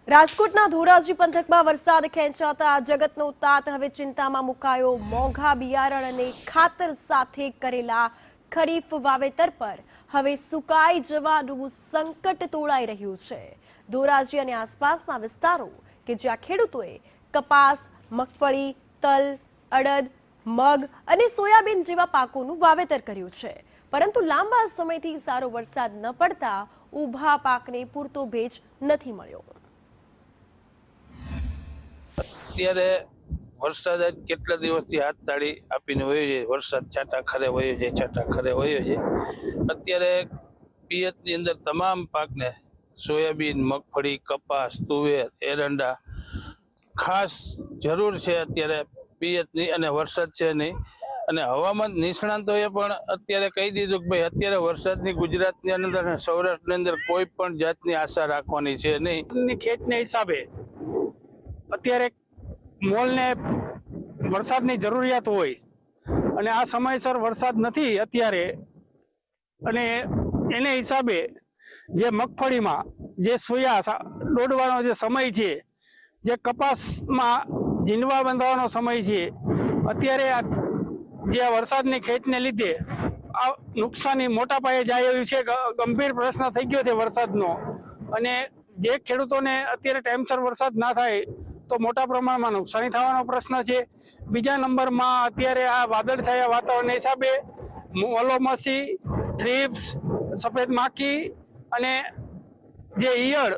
રાજકોટના ધોરાજી પંથકમાં વરસાદ ખેંચાતા જગતનો તાત હવે ચિંતામાં મુકાયો। મોંઘા બિયારણ અને ખાતર સાથે કરેલા ખરીફ વાવેતર પર હવે સુકાઈ જવાનું સંકટ તોળાઈ રહ્યું છે। ધોરાજી અને આસપાસના વિસ્તારો કે જ્યાં ખેડૂતોએ કપાસ, મગફળી, તલ, અડદ, મગ અને સોયાબીન જેવા પાકોનું વાવેતર કર્યું છે, પરંતુ લાંબા સમયથી સારો વરસાદ ન પડતા ઊભા પાકને પૂરતો ભેજ નથી મળ્યો। અત્યારે વરસાદ કેટલા દિવસથી હાથ તાળી આપીને વયો છે। વરસાદ છાંટા ખરે વયો છે, છાંટા ખરે વયો છે। અત્યારે પિયતની અંદર તમામ પાકને સોયાબીન, મગફળી, કપાસ, તુવેર, એરંડા ખાસ જરૂર છે અત્યારે પિયતની, અને વરસાદ છે નહીં। અને હવામાન નિષ્ણાંતોએ પણ અત્યારે કહી દીધું કે ભાઈ અત્યારે વરસાદની ગુજરાતની અંદર અને સૌરાષ્ટ્રની અંદર કોઈ પણ જાતની આશા રાખવાની છે નહીં। ખેતને હિસાબે અત્યારે મોલને વરસાદની જરૂરિયાત હોય અને આ સમયસર વરસાદ નથી અત્યારે, અને એને હિસાબે જે મગફળીમાં જે સોયા દોડવાનો જે સમય છે, જે કપાસમાં જીંડવા બાંધવાનો સમય છે, અત્યારે જે વરસાદની ખેતને લીધે આ નુકસાની મોટા પાયે જાય એવી છે। ગંભીર પ્રશ્ન થઈ ગયો છે વરસાદનો, અને જે ખેડૂતોને અત્યારે ટાઈમસર વરસાદ ના થાય તો મોટા પ્રમાણમાં નુકસાની થવાનો પ્રશ્ન છે। બીજા નંબરમાં અત્યારે આ વાદળછાયા વાતાવરણ હિસાબે મોલોમસી, થ્રીપ્સ, સફેદ માખી અને જે ઈયળ